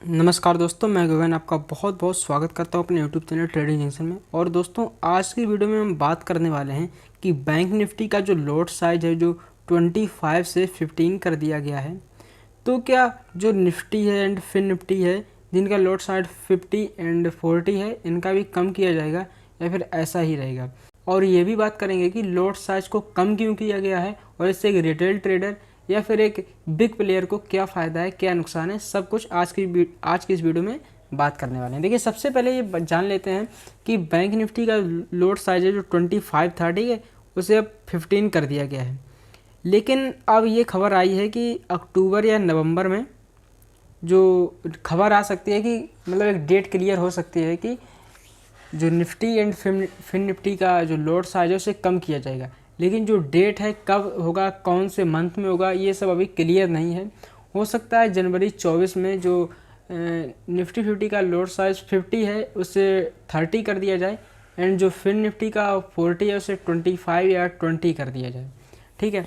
नमस्कार दोस्तों, मैं गगन आपका बहुत बहुत स्वागत करता हूं अपने यूट्यूब चैनल ट्रेडिंग जंक्शन में। और दोस्तों, आज की वीडियो में हम बात करने वाले हैं कि बैंक निफ्टी का जो लोट साइज है जो 25 से 15 कर दिया गया है, तो क्या जो निफ्टी है एंड फिन निफ्टी है जिनका लोट साइज 50 एंड 40 है, इनका भी कम किया जाएगा या फिर ऐसा ही रहेगा। और ये भी बात करेंगे कि लोट साइज को कम क्यों किया गया है और इससे एक रिटेल ट्रेडर या फिर एक बिग प्लेयर को क्या फ़ायदा है, क्या नुकसान है, सब कुछ आज की इस वीडियो में बात करने वाले हैं। देखिए, सबसे पहले ये जान लेते हैं कि बैंक निफ्टी का लोट साइज है जो 25-30 है, उसे अब 15 कर दिया गया है। लेकिन अब ये खबर आई है कि अक्टूबर या नवंबर में जो खबर आ सकती है कि मतलब एक डेट क्लियर हो सकती है कि जो निफ्टी एंड फिन निफ्टी का जो लोट साइज है उसे कम किया जाएगा। लेकिन जो डेट है कब होगा, कौन से मंथ में होगा, ये सब अभी क्लियर नहीं है। हो सकता है जनवरी 24 में जो निफ्टी 50 का लोट साइज 50 है उसे 30 कर दिया जाए एंड जो फिन निफ्टी का 40 है उसे 25 या 20 कर दिया जाए। ठीक है।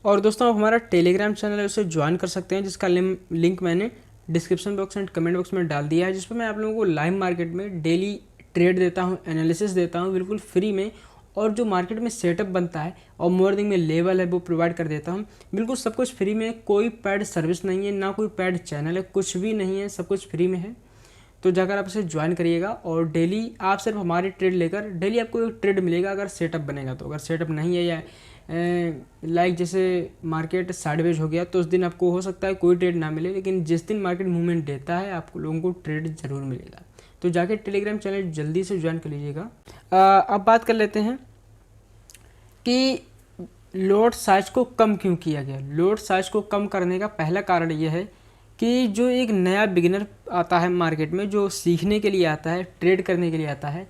और दोस्तों, आप हमारा टेलीग्राम चैनल है उसे ज्वाइन कर सकते हैं, जिसका लिंक मैंने description box and comment box में डाल दिया है, जिस पर मैं आप लोगों को लाइव मार्केट में डेली ट्रेड देता हूँ, एनालिसिस देता हूँ बिल्कुल फ्री में। और जो मार्केट में सेटअप बनता है और मॉर्निंग में लेवल है वो प्रोवाइड कर देता हूँ, बिल्कुल सब कुछ फ्री में। कोई पेड सर्विस नहीं है, ना कोई पेड चैनल है, कुछ भी नहीं है, सब कुछ फ्री में है। तो जाकर आप इसे ज्वाइन करिएगा और डेली आप सिर्फ हमारी ट्रेड लेकर डेली आपको एक ट्रेड मिलेगा अगर सेटअप बनेगा तो। अगर सेटअप नहीं है या लाइक जैसे मार्केट साइडवेज हो गया तो उस दिन आपको हो सकता है कोई ट्रेड ना मिले, लेकिन जिस दिन मार्केट मूवमेंट देता है आपको लोगों को ट्रेड ज़रूर मिलेगा। तो जाके टेलीग्राम चैनल जल्दी से ज्वाइन कर लीजिएगा। अब बात कर लेते हैं कि लोट साइज को कम क्यों किया गया। लोट साइज को कम करने का पहला कारण यह है कि जो एक नया बिगिनर आता है मार्केट में, जो सीखने के लिए आता है, ट्रेड करने के लिए आता है,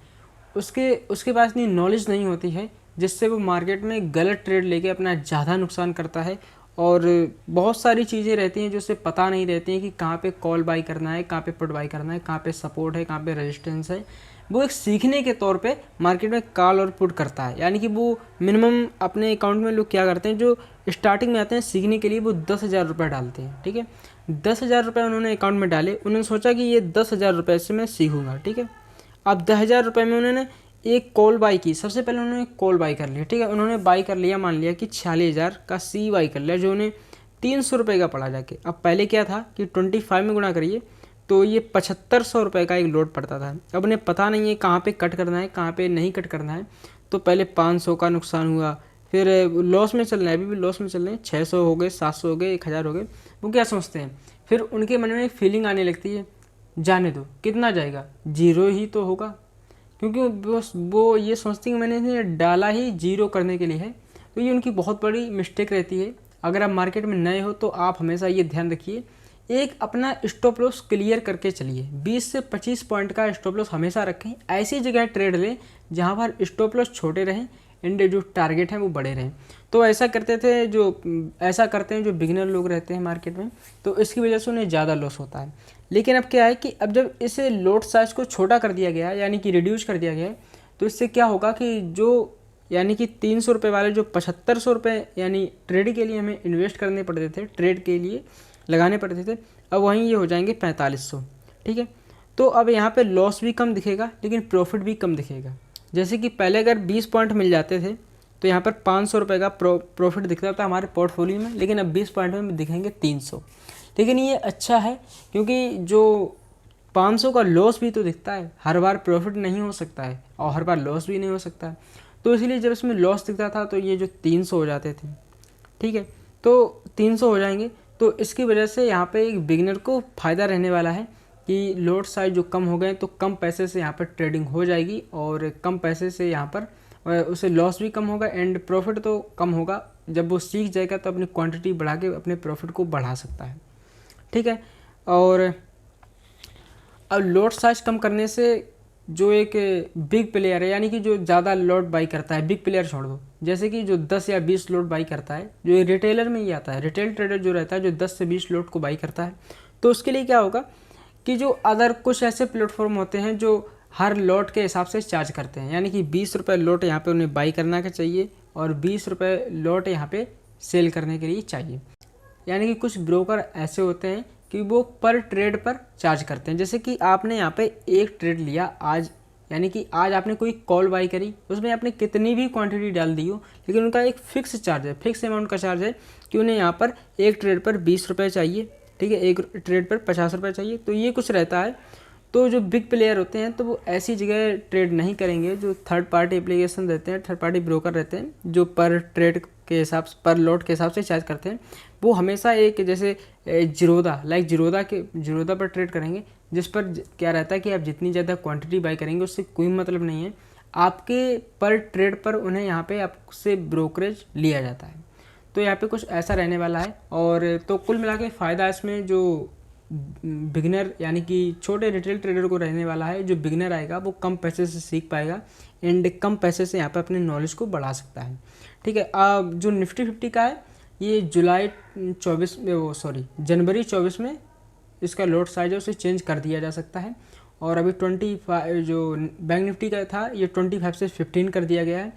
उसके पास इतनी नॉलेज नहीं होती है, जिससे वो मार्केट में गलत ट्रेड लेके अपना ज़्यादा नुकसान करता है। और बहुत सारी चीज़ें रहती हैं जो उसे पता नहीं रहती हैं कि कहाँ पे कॉल बाई करना है, कहाँ पे पुट बाई करना है, कहाँ पे सपोर्ट है, कहाँ पे रेजिस्टेंस है। वो एक सीखने के तौर पे मार्केट में कॉल और पुट करता है। यानी कि वो मिनिमम अपने अकाउंट में लोग क्या करते हैं, जो स्टार्टिंग में आते हैं सीखने के लिए, वो 10,000 रुपये डालते हैं। ठीक है, 10,000 रुपये उन्होंने अकाउंट में डाले, उन्होंने सोचा कि ये 10,000 रुपये से मैं सीखूंगा। ठीक है, अब 10,000 रुपये में उन्होंने एक कॉल बाई की। सबसे पहले उन्होंने कॉल बाई कर लिया। ठीक है, उन्होंने बाई कर लिया, मान लिया कि 46,000 का सी बाई कर लिया, जो उन्हें 300 रुपये का पड़ा जाके। अब पहले क्या था कि 25 में गुणा करिए तो ये 7500 रुपये का एक लोड पड़ता था। अब उन्हें पता नहीं है कहाँ पे कट करना है, कहाँ पे नहीं कट करना है। तो पहले 500 का नुकसान हुआ, फिर लॉस में चल रहे हैं, अभी भी लॉस में चल रहे हैं। 600 हो गए, 700 हो गए, 1,000 हो गए। वो क्या सोचते हैं, फिर उनके मन में एक फीलिंग आने लगती है, जाने दो, कितना जाएगा, जीरो ही तो होगा। क्योंकि वो ये सोचते हैं कि मैंने इन्हें डाला ही जीरो करने के लिए है। तो ये उनकी बहुत बड़ी मिस्टेक रहती है। अगर आप मार्केट में नए हो तो आप हमेशा ये ध्यान रखिए, एक अपना स्टॉप लॉस क्लियर करके चलिए। 20 से 25 पॉइंट का स्टॉप लॉस हमेशा रखें। ऐसी जगह ट्रेड लें जहाँ पर स्टॉप लॉस छोटे रहें एंड जो टारगेट हैं वो बड़े रहें। तो ऐसा करते हैं जो बिगिनर लोग रहते हैं मार्केट में, तो इसकी वजह से उन्हें ज़्यादा लॉस होता है। लेकिन अब क्या है कि अब जब इसे लोट साइज को छोटा कर दिया गया है, यानी कि रिड्यूस कर दिया गया है, तो इससे क्या होगा कि जो यानी कि 300 रुपये वाले जो 7500 रुपये यानी ट्रेड के लिए हमें इन्वेस्ट करने पड़ते थे, ट्रेड के लिए लगाने पड़ते थे, अब वहीं ये हो जाएंगे 4500। ठीक है, तो अब यहाँ पे लॉस भी कम दिखेगा लेकिन प्रॉफिट भी कम दिखेगा। जैसे कि पहले अगर 20 पॉइंट मिल जाते थे तो यहाँ पर 500 रुपये का प्रॉफिट दिखता था हमारे पोर्टफोलियो में, लेकिन अब 20 पॉइंट में दिखेंगे 300। लेकिन ये अच्छा है क्योंकि जो 500 का लॉस भी तो दिखता है, हर बार प्रॉफिट नहीं हो सकता है और हर बार लॉस भी नहीं हो सकता है। तो इसलिए जब इसमें लॉस दिखता था तो ये जो 300 हो जाते थे, ठीक है, तो 300 हो जाएंगे। तो इसकी वजह से यहाँ पे एक बिगिनर को फ़ायदा रहने वाला है कि लोड साइज जो कम हो गए तो कम पैसे से यहाँ पर ट्रेडिंग हो जाएगी और कम पैसे से यहाँ पर उसे लॉस भी कम होगा एंड प्रॉफिट तो कम होगा। जब वो सीख जाएगा तो अपनी क्वांटिटी बढ़ा के अपने प्रॉफिट को बढ़ा सकता है। ठीक है, और अब लोड साइज कम करने से जो एक बिग प्लेयर है, यानी कि जो ज़्यादा लोड बाई करता है, बिग प्लेयर छोड़ दो, जैसे कि जो 10 या 20 लोड बाई करता है, जो रिटेलर में ही आता है, रिटेल ट्रेडर जो रहता है जो 10 से 20 लोड को बाई करता है, तो उसके लिए क्या होगा कि जो अदर कुछ ऐसे प्लेटफॉर्म होते हैं जो हर लोट के हिसाब से चार्ज करते हैं, यानी कि 20 रुपये लोट यहाँ पे उन्हें बाई करना के चाहिए और 20 रुपये लोट यहाँ पे सेल करने के लिए चाहिए। यानी कि कुछ ब्रोकर ऐसे होते हैं कि कि वो पर ट्रेड पर चार्ज करते हैं। जैसे कि आपने यहाँ पे एक ट्रेड लिया आज, यानी कि आज आपने कोई कॉल बाई करी, उसमें आपने कितनी भी क्वांटिटी डाल दी हो, लेकिन उनका एक फिक्स चार्ज है, फिक्स अमाउंट का चार्ज है कि उन्हें यहाँ पर एक ट्रेड पर 20 रुपये चाहिए, ठीक है, एक ट्रेड पर 50 रुपये चाहिए, तो ये कुछ रहता है। तो जो बिग प्लेयर होते हैं तो वो ऐसी जगह ट्रेड नहीं करेंगे। जो थर्ड पार्टी एप्लीकेशन रहते हैं, थर्ड पार्टी ब्रोकर रहते हैं, जो पर ट्रेड के हिसाब से, पर लॉट के हिसाब से चार्ज करते हैं, वो हमेशा एक जैसे जीरोधा पर ट्रेड करेंगे, जिस पर क्या रहता है कि आप जितनी ज़्यादा क्वांटिटी बाई करेंगे उससे कोई मतलब नहीं है, आपके पर ट्रेड पर उन्हें यहाँ पे आपसे ब्रोकरेज लिया जाता है। तो यहाँ पे कुछ ऐसा रहने वाला है। और तो कुल मिला के फ़ायदा इसमें जो बिगिनर यानी कि छोटे रिटेल ट्रेडर को रहने वाला है, जो बिगिनर आएगा वो कम पैसे से सीख पाएगा एंड कम पैसे से यहाँ पे अपने नॉलेज को बढ़ा सकता है, ठीक है। अब जो निफ्टी 50 का है, ये जनवरी 24 में इसका लॉट साइज है उसे चेंज कर दिया जा सकता है। और अभी 25 जो बैंक निफ्टी का था ये 25 से 15 कर दिया गया है।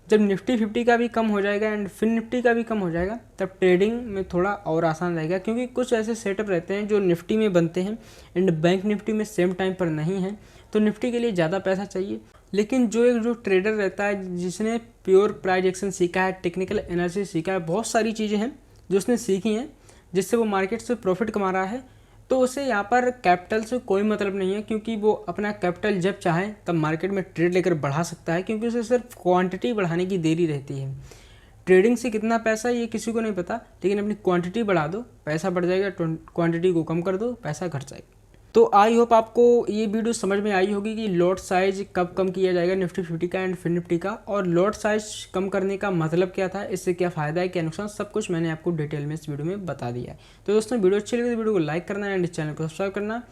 जब निफ्टी 50 का भी कम हो जाएगा एंड फिन निफ्टी का भी कम हो जाएगा, तब ट्रेडिंग में थोड़ा और आसान रहेगा, क्योंकि कुछ ऐसे सेटअप रहते हैं जो निफ्टी में बनते हैं एंड बैंक निफ्टी में सेम टाइम पर नहीं है, तो निफ्टी के लिए ज़्यादा पैसा चाहिए। लेकिन जो ट्रेडर रहता है जिसने प्योर प्राइस एक्शन सीखा है, टेक्निकल एनालिसिस सीखा है, बहुत सारी चीज़ें हैं जो उसने सीखी हैं जिससे वो मार्केट से प्रॉफिट कमा रहा है, तो उसे यहाँ पर कैपिटल से कोई मतलब नहीं है, क्योंकि वो अपना कैपिटल जब चाहे तब मार्केट में ट्रेड लेकर बढ़ा सकता है, क्योंकि उसे सिर्फ क्वांटिटी बढ़ाने की देरी रहती है। ट्रेडिंग से कितना पैसा ये किसी को नहीं पता, लेकिन अपनी क्वांटिटी बढ़ा दो, पैसा बढ़ जाएगा, क्वांटिटी को कम कर दो, पैसा घट जाएगा। तो आई होप आपको ये वीडियो समझ में आई होगी कि लॉट साइज कब कम किया जाएगा निफ्टी 50 का एंड फिन निफ्टी का, और लॉट साइज कम करने का मतलब क्या था, इससे क्या फ़ायदा है, क्या नुकसान, सब कुछ मैंने आपको डिटेल में इस वीडियो में बता दिया है। तो दोस्तों वीडियो अच्छी लगी तो वीडियो को लाइक करना एंड चैनल को सब्सक्राइब करना।